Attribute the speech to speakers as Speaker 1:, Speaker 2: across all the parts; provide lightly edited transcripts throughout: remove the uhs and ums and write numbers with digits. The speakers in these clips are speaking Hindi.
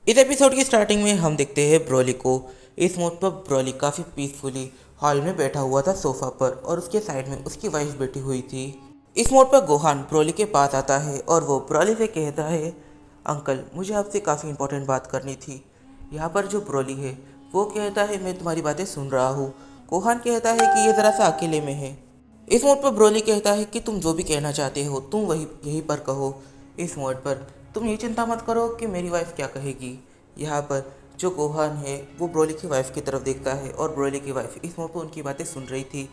Speaker 1: इस एपिसोड की स्टार्टिंग में हम देखते हैं ब्रोली को। इस मोड पर ब्रोली काफ़ी पीसफुली हॉल में बैठा हुआ था सोफा पर और उसके साइड में उसकी वाइफ बैठी हुई थी। इस मोड पर गोहान ब्रोली के पास आता है और वो ब्रोली से कहता है, अंकल मुझे आपसे काफ़ी इंपॉर्टेंट बात करनी थी। यहाँ पर जो ब्रोली है वो कहता है, मैं तुम्हारी बातें सुन रहा हूँ। गोहान कहता है कि ये ज़रा सा अकेले में है। इस मोड पर ब्रोली कहता है कि तुम जो भी कहना चाहते हो तुम वही यहीं पर कहो। इस मोड पर तुम ये चिंता मत करो कि मेरी वाइफ क्या कहेगी। यहाँ पर जो गोहान है वो ब्रोली की वाइफ की तरफ देखता है और ब्रोली की वाइफ इस मोड पर उनकी बातें सुन रही थी।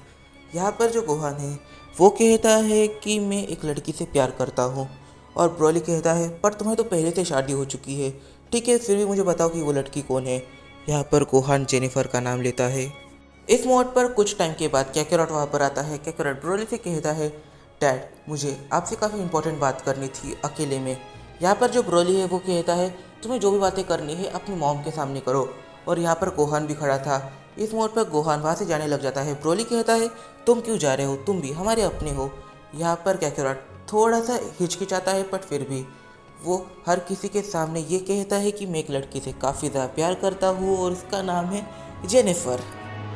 Speaker 1: यहाँ पर जो गोहान है वो कहता है कि मैं एक लड़की से प्यार करता हूँ और ब्रोली कहता है, पर तुम्हें तो पहले से शादी हो चुकी है। ठीक है, फिर भी मुझे बताओ कि वो लड़की कौन है। यहाँ पर गोहान जेनिफर का नाम लेता है। इस मोड पर कुछ टाइम के बाद कैकेरॉट वहाँ पर आता है। कैकेरॉट ब्रोली से कहता है, डैड मुझे आपसे काफ़ी इंपॉर्टेंट बात करनी थी अकेले में। यहाँ पर जो ब्रोली है वो कहता है, तुम्हें जो भी बातें करनी है अपनी मॉम के सामने करो। और यहाँ पर गोहान भी खड़ा था। इस मोड पर गोहान वहाँ से जाने लग जाता है। ब्रोली कहता है, तुम क्यों जा रहे हो, तुम भी हमारे अपने हो। यहाँ पर कैकेरॉट थोड़ा सा हिचकिचाता है, बट फिर भी वो हर किसी के सामने ये कहता है कि मैं एक लड़की से काफ़ी ज़्यादा प्यार करता हूँ और उसका नाम है जेनिफर।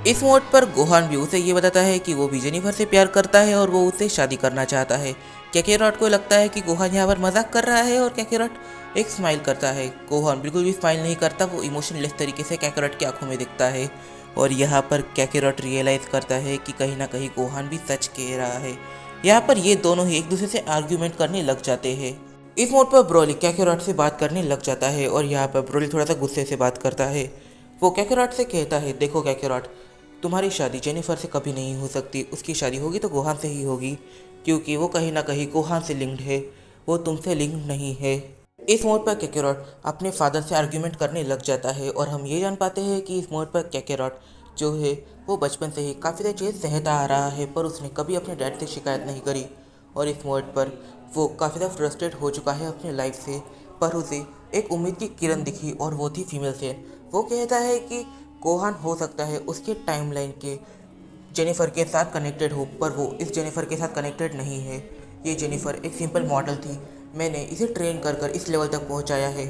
Speaker 1: इस मोड पर गोहान भी उसे ये बताता है कि वो भी जेनिफर से प्यार करता है और वो उससे शादी करना चाहता है। कैकेरॉट को लगता है कि गोहान यहाँ पर मजाक कर रहा है और कैकेरॉट एक स्माइल करता है। गोहान बिल्कुल भी स्माइल नहीं करता, वो इमोशनलेस तरीके से कैकेरॉट की आंखों में दिखता है। और यहाँ पर कैकेरॉट रियलाइज़ करता है कि कहीं ना कहीं गोहान भी सच कह रहा है। यहाँ पर ये दोनों ही एक दूसरे से आर्ग्यूमेंट करने लग जाते हैं। इस मोड पर ब्रोली कैकेरॉट से बात करने लग जाता है और यहाँ पर ब्रोली थोड़ा सा गुस्से से बात करता है। वो कैकेरॉट से कहता है, देखो कैकेरॉट, तुम्हारी शादी जेनिफर से कभी नहीं हो सकती। उसकी शादी होगी तो गोहान से ही होगी, क्योंकि वो कहीं ना कहीं गोहान से लिंक्ड है, वो तुमसे लिंक्ड नहीं है। इस मोड पर कैकेरॉट अपने फादर से आर्ग्यूमेंट करने लग जाता है और हम ये जान पाते हैं कि इस मोड पर कैकेरॉट जो है वो बचपन से ही काफ़ी सारी चीज़ सहता आ रहा है, पर उसने कभी अपने डैड से शिकायत नहीं करी। और इस मोड पर वो काफ़ी ज़्यादा फ्रस्ट्रेट हो चुका है अपनी लाइफ से, पर उसे एक उम्मीद की किरण दिखी और वो थी फीमेल सेन। वो कहता है कि गोहान हो सकता है उसके टाइमलाइन के जेनिफर के साथ कनेक्टेड हो, पर वो इस जेनिफर के साथ कनेक्टेड नहीं है। ये जेनिफर एक सिंपल मॉडल थी, मैंने इसे ट्रेन कर कर इस लेवल तक पहुंचाया है।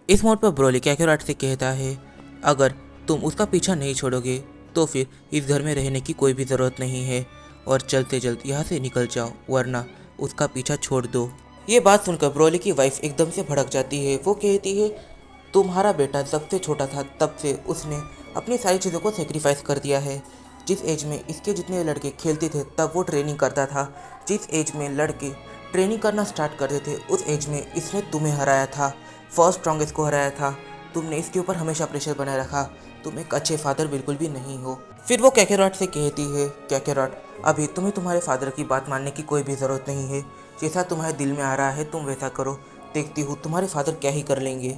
Speaker 1: इस मोड पर ब्रोली कैकेरॉट से कहता है, अगर तुम उसका पीछा नहीं छोड़ोगे तो फिर इस घर में रहने की कोई भी ज़रूरत नहीं है और जल्द से जल्द यहाँ से निकल जाओ, वरना उसका पीछा छोड़ दो। ये बात सुनकर ब्रोली की वाइफ एकदम से भड़क जाती है। वो कहती है, तुम्हारा बेटा जब से छोटा था तब से उसने अपनी सारी चीज़ों को सेक्रीफाइस कर दिया है। जिस एज में इसके जितने लड़के खेलते थे तब वो ट्रेनिंग करता था। जिस एज में लड़के ट्रेनिंग करना स्टार्ट करते थे उस एज में इसने तुम्हें हराया था, फर्स्ट स्ट्रॉन्गेस्ट को हराया था। तुमने इसके ऊपर हमेशा प्रेशर बनाए रखा, तुम एक अच्छे फादर बिल्कुल भी नहीं हो। फिर वो कैकेरॉट से कहती है, कैकेरॉट अभी तुम्हें तुम्हारे फादर की बात मानने की कोई भी ज़रूरत नहीं है। जैसा तुम्हारे दिल में आ रहा है तुम वैसा करो, देखती हूँ तुम्हारे फादर क्या ही कर लेंगे।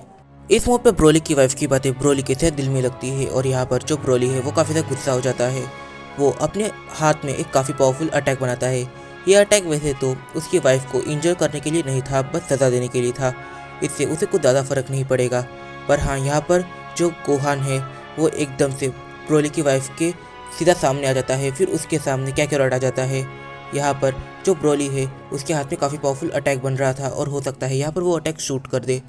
Speaker 1: इस मोड पे ब्रोली की वाइफ की बातें ब्रोली के साथ दिल में लगती है और यहाँ पर जो ब्रोली है वो काफ़ी ज़्यादा गुस्सा हो जाता है। वो अपने हाथ में एक काफ़ी पावरफुल अटैक बनाता है। ये अटैक वैसे तो उसकी वाइफ को इंजर करने के लिए नहीं था, बस सज़ा देने के लिए था। इससे उसे कुछ ज़्यादा फर्क नहीं पड़ेगा। पर हाँ, यहाँ पर जो गोहान है वो एकदम से ब्रोली की वाइफ के सीधा सामने आ जाता है। फिर उसके सामने कैकेरॉट आ जाता है। यहाँ पर जो ब्रोली है उसके हाथ में काफ़ी पावरफुल अटैक बन रहा था और हो सकता है यहाँ पर वो अटैक शूट कर दे,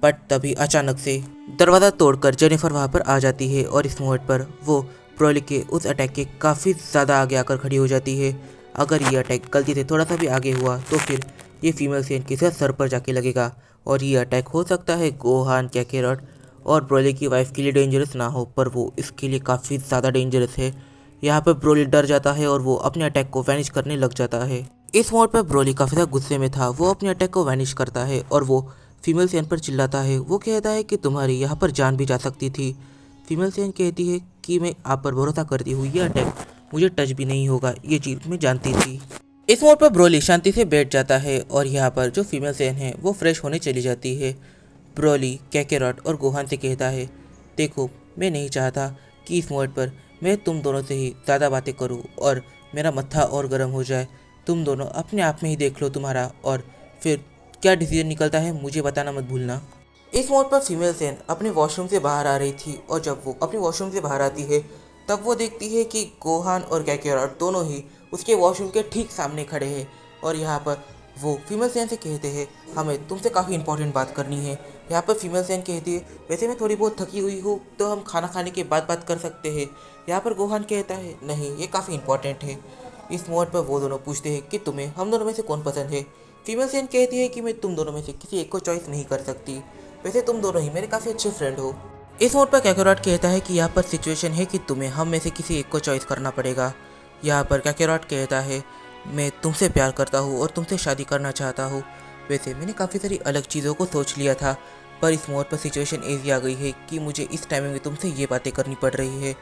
Speaker 1: बट तभी अचानक से दरवाज़ा तोड़कर जेनिफर वहाँ पर आ जाती है और इस मोमेंट पर वो ब्रोली के उस अटैक के काफ़ी ज़्यादा आगे आकर खड़ी हो जाती है। अगर ये अटैक गलती से थोड़ा सा भी आगे हुआ तो फिर ये फीमेल सेन के सर पर जाके लगेगा और ये अटैक हो सकता है गोहान, कैकेरॉट और ब्रोली की वाइफ के लिए डेंजरस ना हो, पर वो इसके लिए काफ़ी ज़्यादा डेंजरस है। यहाँ पर ब्रोली डर जाता है और वो अपने अटैक को वैनिश करने लग जाता है। इस मोड पर ब्रोली काफ़ी ज़्यादा गुस्से में था। वो अपने अटैक को वैनिश करता है और वो फीमेल सेन पर चिल्लाता है। वो कहता है कि तुम्हारी यहाँ पर जान भी जा सकती थी। फीमेल सेन कहती है कि मैं आप पर भरोसा करती हूँ, ये अटैक मुझे टच भी नहीं होगा, ये चीज़ मैं जानती थी। इस मोड पर ब्रोली शांति से बैठ जाता है और यहाँ पर जो फीमेल सेन है वो फ्रेश होने चली जाती है। ब्रोली कैकेरॉट और गोहान से कहता है, देखो मैं नहीं चाहता कि इस मोड पर मैं तुम दोनों से ही ज़्यादा बातें करूं और मेरा मत्था और गर्म हो जाए। तुम दोनों अपने आप में ही देख लो तुम्हारा, और फिर क्या डिसीजन निकलता है मुझे बताना मत भूलना। इस मोड पर फीमेल सेन अपने वॉशरूम से बाहर आ रही थी और जब वो अपने वॉशरूम से बाहर आती है तब वो देखती है कि गोहान और कैकेरॉट दोनों ही उसके वॉशरूम के ठीक सामने खड़े हैं और यहाँ पर वो फीमेल सैन से कहते हैं हमें तुमसे काफ़ी इंपॉर्टेंट बात करनी है। यहाँ पर फीमेल सैन कहती है वैसे मैं थोड़ी बहुत थकी हुई हूँ तो हम खाना खाने के बाद बात कर सकते हैं। यहाँ पर गोहान कहता है नहीं, ये काफ़ी इंपॉर्टेंट है। इस मोड पर वो दोनों पूछते हैं कि तुम्हें हम दोनों में से कौन पसंद है। फीमेल सैन कहती है कि मैं तुम दोनों में से किसी एक को चॉइस नहीं कर सकती, वैसे तुम दोनों ही मेरे काफ़ी अच्छे फ्रेंड हो। इस मोड पर कैकेरॉट कहता है कि यहाँ पर सिचुएशन है कि तुम्हें हम में से किसी एक को चॉइस करना पड़ेगा। यहाँ पर कैकेरॉट कहता है मैं तुमसे प्यार करता हूँ और तुमसे शादी करना चाहता हूँ। वैसे मैंने काफ़ी सारी अलग चीज़ों को सोच लिया था, पर इस मोड पर सिचुएशन ऐसी आ गई है कि मुझे इस टाइमिंग में तुमसे ये बातें करनी पड़ रही है।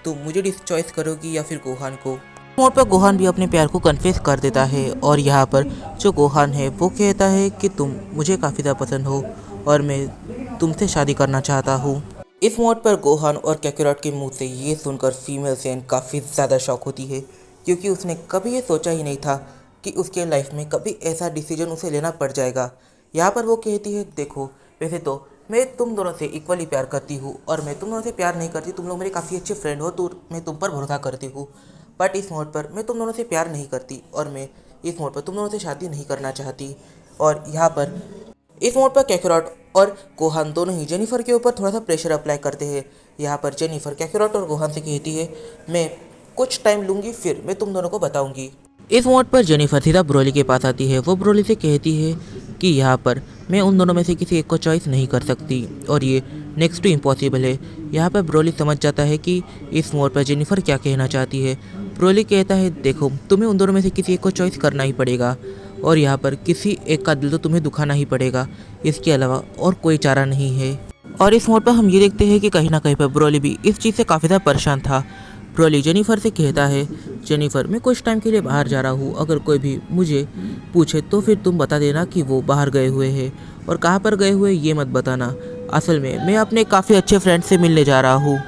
Speaker 1: तो मुझे डिस चॉइस करोगी या फिर गोहान को। मोड पर गोहान भी अपने प्यार को कन्फेस कर देता है और यहाँ पर जो गोहान है वो कहता है कि तुम मुझे काफ़ी ज़्यादा पसंद हो और मैं तुमसे शादी करना चाहता हूँ। इस मोड पर गोहान और कैकेरॉट के मुंह से ये सुनकर फीमेल सैन काफ़ी ज़्यादा शॉक होती है, क्योंकि उसने कभी ये सोचा ही नहीं था कि उसके लाइफ में कभी ऐसा डिसीजन उसे लेना पड़ जाएगा। यहाँ पर वो कहती है देखो वैसे तो मैं तुम दोनों से इक्वली प्यार करती हूँ और मैं तुम दोनों से प्यार नहीं करती, तुम लोग मेरे काफ़ी अच्छे फ्रेंड हो तो मैं तुम पर भरोसा करती हूँ, बट इस मोड पर मैं तुम दोनों से प्यार नहीं करती और मैं इस मोड पर तुम दोनों से शादी नहीं करना चाहती। और यहाँ पर इस मोड पर कैकेरॉट और गोहान दोनों ही जेनिफर के ऊपर थोड़ा सा प्रेशर अप्लाई करते हैं। यहाँ पर जेनिफर कैकेरॉट और गोहान से कहती है मैं कुछ टाइम लूँगी फिर मैं तुम दोनों को बताऊँगी। इस मोड पर जेनिफर सीधा ब्रोली के पास आती है। वो ब्रोली से कहती है कि यहाँ पर मैं उन दोनों में से किसी एक को चॉइस नहीं कर सकती और ये नेक्स्ट टू इम्पॉसिबल है। यहाँ पर ब्रोली समझ जाता है कि इस मोड पर जेनिफर क्या कहना चाहती है। ब्रोली कहता है देखो तुम्हें उन दोनों में से किसी एक को चॉइस करना ही पड़ेगा और यहाँ पर किसी एक का दिल तो तुम्हें दुखाना ही पड़ेगा, इसके अलावा और कोई चारा नहीं है। और इस मोड पर हम ये देखते हैं कि कहीं ना कहीं पर ब्रोली भी इस चीज़ से काफ़ी ज़्यादा परेशान था। ब्रोली जेनिफर से कहता है जेनिफर मैं कुछ टाइम के लिए बाहर जा रहा हूँ, अगर कोई भी मुझे पूछे तो फिर तुम बता देना कि वो बाहर गए हुए हैं और कहाँ पर गए हुए ये मत बताना, असल में मैं अपने काफ़ी अच्छे फ्रेंड से मिलने जा रहा हूँ।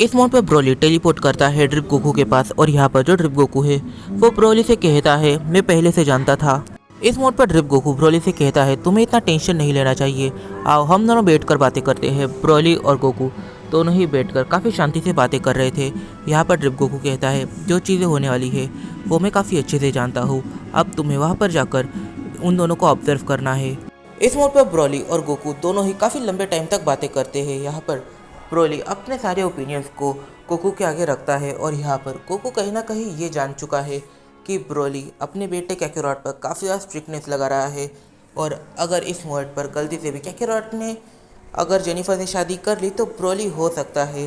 Speaker 1: इस मोड पर ब्रोली टेलीपोर्ट करता है ड्रिप गोकू के पास और यहाँ पर जो ड्रिप गोकू है वो ब्रोली से कहता है मैं पहले से जानता था। इस मोड पर ड्रिप गोकू ब्रोली से कहता है तुम्हें इतना टेंशन नहीं लेना चाहिए, आओ हम दोनों बैठकर बातें करते हैं। ब्रोली और गोकू दोनों ही बैठकर काफ़ी शांति से बातें कर रहे थे। यहाँ पर ड्रिप गोकू कहता है जो चीज़ें होने वाली है वो मैं काफ़ी अच्छे से जानता हूँ, अब तुम्हें वहाँ पर जाकर उन दोनों को ऑब्जर्व करना है। इस मोड पर ब्रोली और गोकू दोनों ही काफ़ी लंबे टाइम तक बातें करते हैं। यहाँ पर ब्रोली अपने सारे ओपिनियंस को गोकू के आगे रखता है और यहाँ पर गोकू कहीं ना कहीं ये जान चुका है कि ब्रोली अपने बेटे कैकेरॉट पर काफ़ी ज़्यादा स्ट्रिक्टनेस लगा रहा है और अगर इस मोड पर गलती से भी कैकेरॉट ने अगर जेनिफर से शादी कर ली तो ब्रोली हो सकता है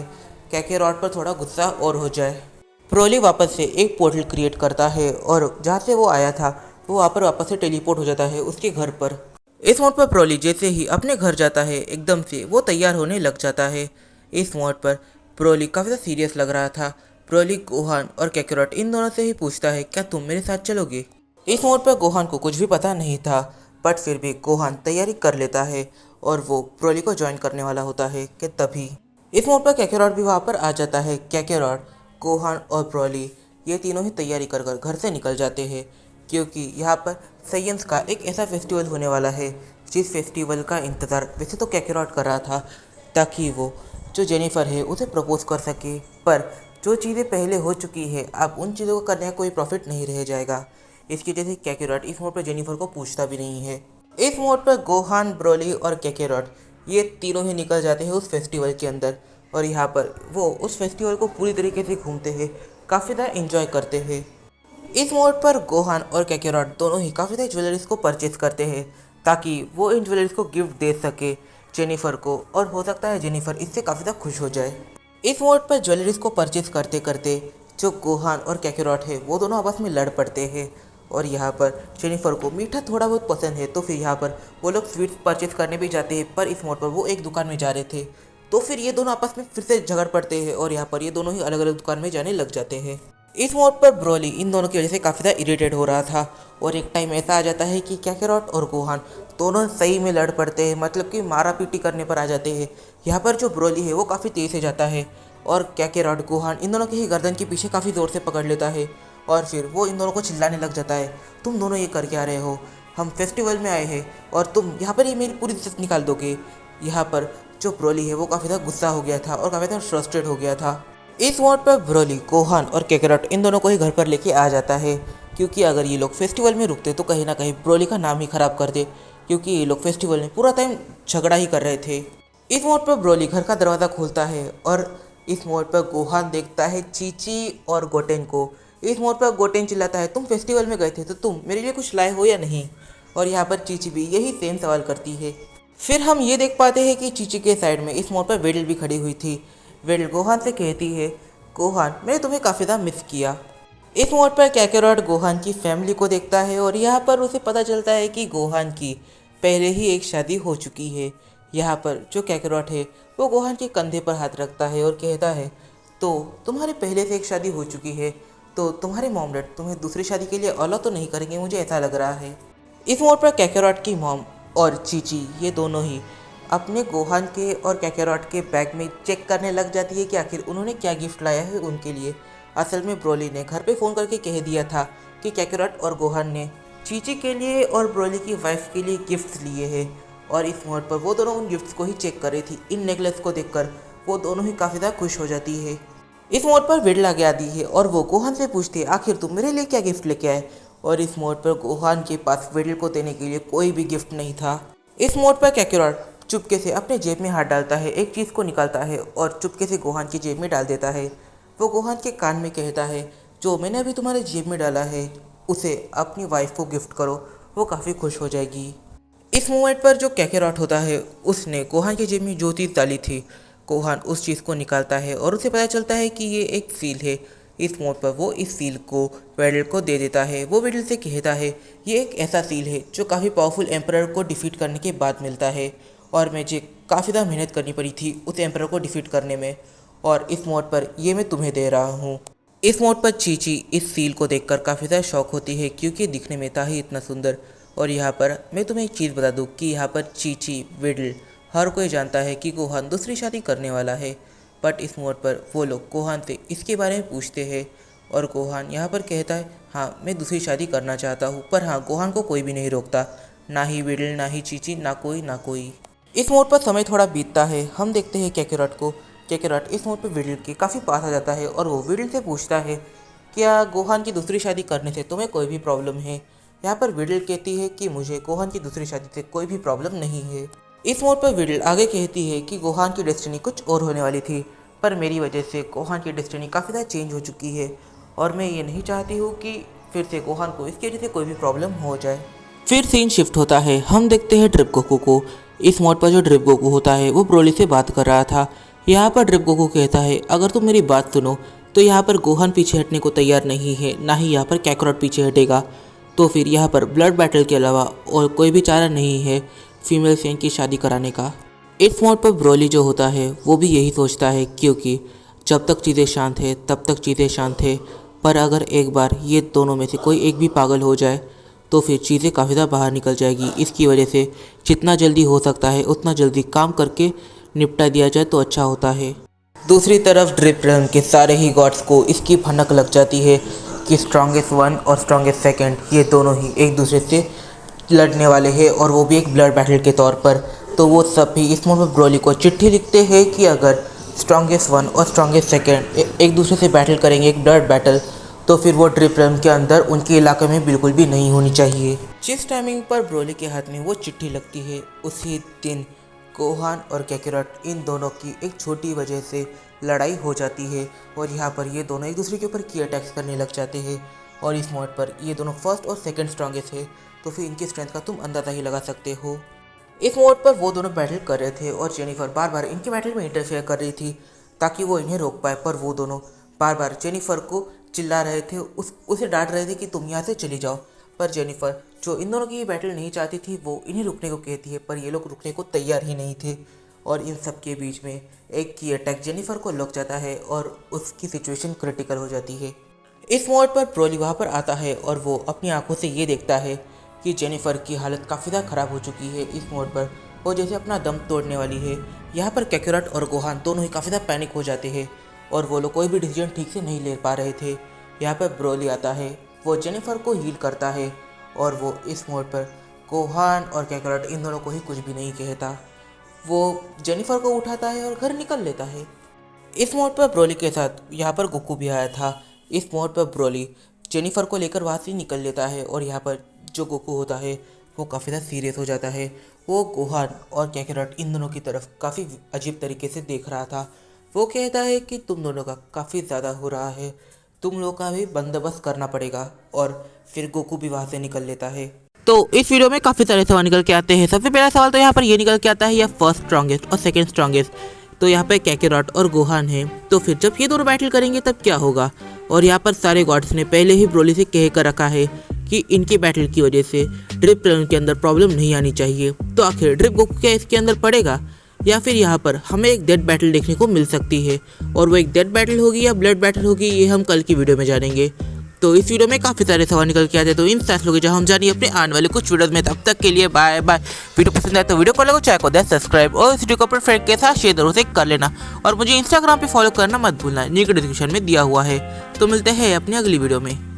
Speaker 1: कैकेरॉट पर थोड़ा गुस्सा और हो जाए। ब्रोली वापस से एक पोर्टल क्रिएट करता है और जहाँ से वो आया था वो वहाँ पर वापस से टेलीपोर्ट हो जाता है उसके घर पर। इस मोड पर ब्रोली जैसे ही अपने घर जाता है एकदम से वो तैयार होने लग जाता है। इस मोड पर ब्रोली काफ़ी ज़्यादा सीरियस लग रहा था। ब्रोली गोहान और कैकेरॉट इन दोनों से ही पूछता है क्या तुम मेरे साथ चलोगे। इस मोड पर गोहान को कुछ भी पता नहीं था, बट फिर भी गोहान तैयारी कर लेता है और वो ब्रोली को ज्वाइन करने वाला होता है कि तभी इस मोड पर कैकेरॉट भी वहाँ पर आ जाता है। कैकेरॉट, गोहान और ब्रोली ये तीनों ही तैयारी कर कर घर से निकल जाते हैं, क्योंकि यहाँ पर साइंस का एक ऐसा फेस्टिवल होने वाला है जिस फेस्टिवल का इंतज़ार वैसे तो कैकेरॉट कर रहा था ताकि वो जो जेनिफर है उसे प्रपोज कर सके, पर जो चीज़ें पहले हो चुकी है अब उन चीज़ों को करने का कोई प्रॉफिट नहीं रह जाएगा। इसकी वजह से कैकेरॉट इस मोड पर जेनिफर को पूछता भी नहीं है। इस मोड पर गोहान, ब्रोली और कैकेरॉट ये तीनों ही निकल जाते हैं उस फेस्टिवल के अंदर और यहाँ पर वो उस फेस्टिवल को पूरी तरीके से घूमते हैं, काफ़ी ज़्यादा इंजॉय करते हैं। इस मोड पर गोहान और कैकेरॉट दोनों ही काफ़ी सारी ज्वेलरीज को परचेज करते हैं ताकि वो इन ज्वेलरीज को गिफ्ट दे सके जेनिफर को और हो सकता है जेनिफर इससे काफ़ी ज़्यादा खुश हो जाए। इस मोड पर ज्वेलरीज को परचेज करते करते जो गोहान और कैकेरॉट है वो दोनों आपस में लड़ पड़ते हैं और यहाँ पर जेनिफर को मीठा थोड़ा बहुत पसंद है तो फिर यहाँ पर वो लोग स्वीट्स परचेज करने भी जाते हैं, पर इस मोड पर वो एक दुकान में जा रहे थे तो फिर ये दोनों आपस में फिर से झगड़ पड़ते हैं और यहाँ पर ये दोनों ही अलग अलग दुकान में जाने लग जाते हैं। इस मोड पर ब्रोली इन दोनों की वजह से काफ़ी ज़्यादा इरिटेट हो रहा था और एक टाइम ऐसा आ जाता है कि कैकेरॉट और गोहान दोनों सही में लड़ पड़ते हैं, मतलब कि मारा पीटी करने पर आ जाते हैं। यहाँ पर जो ब्रोली है वो काफ़ी तेज़ से जाता है और कैकेरॉट, गोहान इन दोनों के ही गर्दन के पीछे काफ़ी ज़ोर से पकड़ लेता है और फिर वो इन दोनों को चिल्लाने लग जाता है तुम दोनों ये कर क्या रहे हो, हम फेस्टिवल में आए हैं और तुम यहाँ पर ही मेरी पूरी इज्जत निकाल दोगे। यहाँ पर जो ब्रोली है वो काफ़ी ज़्यादा गुस्सा हो गया था और काफ़ी ज़्यादा फ्रस्ट्रेट हो गया था। इस मोड पर ब्रोली, गोहान और कैकेरॉट इन दोनों को ही घर पर लेके आ जाता है। क्योंकि अगर ये लोग फेस्टिवल में रुकते तो कहीं ना कहीं ब्रोली का नाम ही खराब कर दे, क्योंकि ये लोग फेस्टिवल में पूरा टाइम झगड़ा ही कर रहे थे। इस मोड़ पर ब्रोली घर का दरवाज़ा खोलता है और इस मोड़ पर गोहान देखता है चीची और गोटेन को। इस मोड़ पर गोटेन चिल्लाता है, तुम फेस्टिवल में गए थे तो तुम मेरे लिए कुछ लाए हो या नहीं? और यहाँ पर चीची भी यही सेम सवाल करती है। फिर हम ये देख पाते हैं कि चीची के साइड में इस मोड़ पर वेडल भी खड़ी हुई थी। वेडल गोहान से कहती है, गोहान मैंने तुम्हें काफ़ी ज़्यादा मिस किया। इस मोड़ पर कैकेरॉट गोहान की फैमिली को देखता है और यहाँ पर उसे पता चलता है कि गोहान की पहले ही एक शादी हो चुकी है। यहाँ पर जो कैकेरॉट है वो गोहान के कंधे पर हाथ रखता है और कहता है, तो तुम्हारी पहले से एक शादी हो चुकी है, तो तुम्हारे मॉम डैड तुम्हें दूसरी शादी के लिए अलाउ तो नहीं करेंगे, मुझे ऐसा लग रहा है। इस मोड़ पर कैकेरॉट की मॉम और चीची ये दोनों ही अपने गोहान के और कैकेरॉट के बैग में चेक करने लग जाती है कि आखिर उन्होंने क्या गिफ्ट लाया है उनके लिए। असल में ब्रोली ने घर पे फ़ोन करके कह दिया था कि कैकेरॉट और गोहान ने चीची के लिए और ब्रोली की वाइफ के लिए गिफ्ट्स लिए हैं, और इस मोड़ पर वो दोनों उन गिफ्ट्स को ही चेक कर रही थी। इन नेकलेस को देखकर वो दोनों ही काफ़ी ज़्यादा खुश हो जाती है। इस मोड़ पर वेडल आगे आती है और वो गोहान से पूछती है, आखिर तुम मेरे लिए क्या गिफ्ट लेके आए? और इस मोड़ पर गोहान के पास वेडल को देने के लिए कोई भी गिफ्ट नहीं था। इस मोड़ पर कैकेरॉट चुपके से अपने जेब में हाथ डालता है, एक चीज़ को निकालता है और चुपके से गोहान की जेब में डाल देता है। वो गोहान के कान में कहता है, जो मैंने अभी तुम्हारे जेब में डाला है उसे अपनी वाइफ को गिफ्ट करो, वो काफ़ी खुश हो जाएगी। इस मोमेंट पर जो कैकेरॉट होता है उसने गोहान की जेब में जो चीज़ डाली थी, गोहान उस चीज़ को निकालता है और उसे पता चलता है कि ये एक सील है। इस मोड़ पर वो इस सील को वेडल को दे देता है। वो वेडल से कहता है, ये एक ऐसा सील है जो काफ़ी पावरफुल एम्परर को डिफीट करने के बाद मिलता है, और मुझे काफ़ी ज़्यादा मेहनत करनी पड़ी थी उस एम्परर को डिफीट करने में, और इस मोड पर ये मैं तुम्हें दे रहा हूँ। इस मोड पर चीची इस सील को देखकर काफ़ी ज़्यादा शौक होती है, क्योंकि दिखने में था ही इतना सुंदर। और यहाँ पर मैं तुम्हें एक चीज़ बता दूँ कि यहाँ पर चीची, वेडल, हर कोई जानता है कि गोहान दूसरी शादी करने वाला है। बट इस मोड पर वो लोग गोहान से इसके बारे में पूछते हैं और गोहान यहाँ पर कहता है, हाँ मैं दूसरी शादी करना चाहता हूँ। पर हाँ, गोहान को कोई भी नहीं रोकता, ना ही वेडल, ना ही चीची, ना कोई। इस मोड पर समय थोड़ा बीतता है। हम देखते हैं कैकेरॉट को। कैकेरॉट इस मोड पर वेडल के काफ़ी पास आ जाता है और वो वेडल से पूछता है, क्या गोहान की दूसरी शादी करने से तुम्हें कोई भी प्रॉब्लम है? यहाँ पर वेडल कहती है कि मुझे गोहान की दूसरी शादी से कोई भी प्रॉब्लम नहीं है। इस मोड पर वेडल आगे कहती है कि गोहान की डेस्टिनी कुछ और होने वाली थी, पर मेरी वजह से गोहान की डेस्टिनी काफ़ी ज़्यादा चेंज हो चुकी है, और मैं ये नहीं चाहती हूँ कि फिर से गोहान को इसकी वजह से कोई भी प्रॉब्लम हो जाए। फिर सीन शिफ्ट होता है। हम देखते हैं ड्रिप गोकू को। इस मोड पर जो ड्रिप गोकू होता है वो ब्रोली से बात कर रहा था। यहाँ पर ड्रिप गोकू कहता है, अगर तुम मेरी बात सुनो तो यहाँ पर गोहान पीछे हटने को तैयार नहीं है, ना ही यहाँ पर कैकेरॉट पीछे हटेगा। तो फिर यहाँ पर ब्लड बैटल के अलावा और कोई भी चारा नहीं है फीमेल सेन की शादी कराने का। इस मोड पर ब्रोली जो होता है वो भी यही सोचता है, क्योंकि जब तक चीज़ें शांत है तब तक चीज़ें शांत है, पर अगर एक बार ये दोनों में से कोई एक भी पागल हो जाए तो फिर चीज़ें काफ़ी ज़्यादा बाहर निकल जाएगी। इसकी वजह से जितना जल्दी हो सकता है उतना जल्दी काम करके निपटा दिया जाए तो अच्छा होता है। दूसरी तरफ ड्रिप रन के सारे ही गॉड्स को इसकी भनक लग जाती है कि स्ट्रॉन्गेस्ट वन और स्ट्रॉन्गेस्ट सेकंड ये दोनों ही एक दूसरे से लड़ने वाले हैं, और वो भी एक ब्लड बैटल के तौर पर। तो वो सब भी इस मोड में ब्रोली को चिट्ठी लिखते हैं कि अगर स्ट्रॉन्गेस्ट वन और स्ट्रॉन्गेस्ट सेकंड एक दूसरे से बैटल करेंगे, एक ब्लड बैटल, तो फिर वो ड्रिप रन के अंदर उनके इलाके में बिल्कुल भी नहीं होनी चाहिए। जिस टाइमिंग पर ब्रोली के हाथ में वो चिट्ठी लगती है उसी दिन गोहान और कैकेरॉट इन दोनों की एक छोटी वजह से लड़ाई हो जाती है, और यहाँ पर ये दोनों एक दूसरे के ऊपर की अटैक्स करने लग जाते हैं। और इस मोड पर ये दोनों फर्स्ट और सेकंड स्ट्रॉन्गेस्ट है, तो फिर इनकी स्ट्रेंथ का तुम अंदाज़ा ही लगा सकते हो। इस मोड पर वो दोनों बैटल कर रहे थे और जेनिफर बार बार इनके बैटल में इंटरफेयर कर रही थी ताकि वो इन्हें रोक पाए, पर वो दोनों बार बार जेनिफर को चिल्ला रहे थे, उसे डांट रहे थे कि तुम यहाँ से चली जाओ। पर जेनिफर जो इन दोनों की ये बैटल नहीं चाहती थी वो इन्हें रुकने को कहती है, पर ये लोग रुकने को तैयार ही नहीं थे। और इन सब के बीच में एक की अटैक जेनिफर को लग जाता है और उसकी सिचुएशन क्रिटिकल हो जाती है। इस मोड पर ब्रोली वहाँ पर आता है और वो अपनी आंखों से ये देखता है कि जेनिफर की हालत काफ़ी ज़्यादा ख़राब हो चुकी है। इस मोड पर वो जैसे अपना दम तोड़ने वाली है। यहाँ पर कैकेरॉट और गोहान दोनों ही काफ़ी ज़्यादा पैनिक हो जाते हैं और वो लोग कोई भी डिसीजन ठीक से नहीं ले पा रहे थे। यहाँ पर ब्रोली आता है, वो जेनिफर को हील करता है और वो इस मोड पर गोहान और कैकेरॉट इन दोनों को ही कुछ भी नहीं कहता। वो जेनिफर को उठाता है और घर निकल लेता है। इस मोड पर ब्रोली के साथ यहाँ पर गोकू भी आया था। इस मोड पर ब्रोली जेनिफर को लेकर वहाँ से निकल लेता है और यहाँ पर जो गोकू होता है वो काफ़ी ज़्यादा सीरियस हो जाता है। वो गोहान और कैकेरॉट इन दोनों की तरफ काफ़ी अजीब तरीके से देख रहा था। वो कहता है कि तुम दोनों का काफ़ी ज़्यादा हो रहा है, तुम लोग का भी बंदोबस्त करना पड़ेगा। और फिर गोकू भी वहाँ से निकल लेता है। तो इस वीडियो में काफ़ी सारे सवाल निकल के आते हैं। सबसे पहला सवाल तो यहाँ पर ये निकल के आता है, या फर्स्ट स्ट्रॉन्गेस्ट और सेकंड स्ट्रॉन्गेस्ट। तो यहाँ पे कैकेरॉट और गोहान है, तो फिर जब ये दोनों बैटल करेंगे तब क्या होगा। और यहाँ पर सारे गॉड्स ने पहले ही ब्रोली से कह कर रखा है कि इनकी बैटल की वजह से ड्रिप प्लेन के अंदर प्रॉब्लम नहीं आनी चाहिए। तो आखिर ड्रिप गोकू क्या इसके अंदर पड़ेगा, या फिर यहाँ पर हमें एक डेड बैटल देखने को मिल सकती है। और वो एक डेड बैटल होगी या ब्लड बैटल होगी, ये हम कल की वीडियो में जानेंगे। तो इस वीडियो में काफ़ी सारे सवाल निकल के आते हैं, तो इन फैसलों के जहाँ हम जानिए अपने आने वाले कुछ वीडियोस में। तब तक के लिए बाय बाय। वीडियो पसंद आए तो वीडियो को चैनल को दे सब्सक्राइब और इस वीडियो को अपने फ्रेंड के साथ शेयर जरूर से कर लेना। और मुझे इंस्टाग्राम पे फॉलो करना मत भूलना, नीचे डिस्क्रिप्शन में दिया हुआ है। तो मिलते हैं अपनी अगली वीडियो में।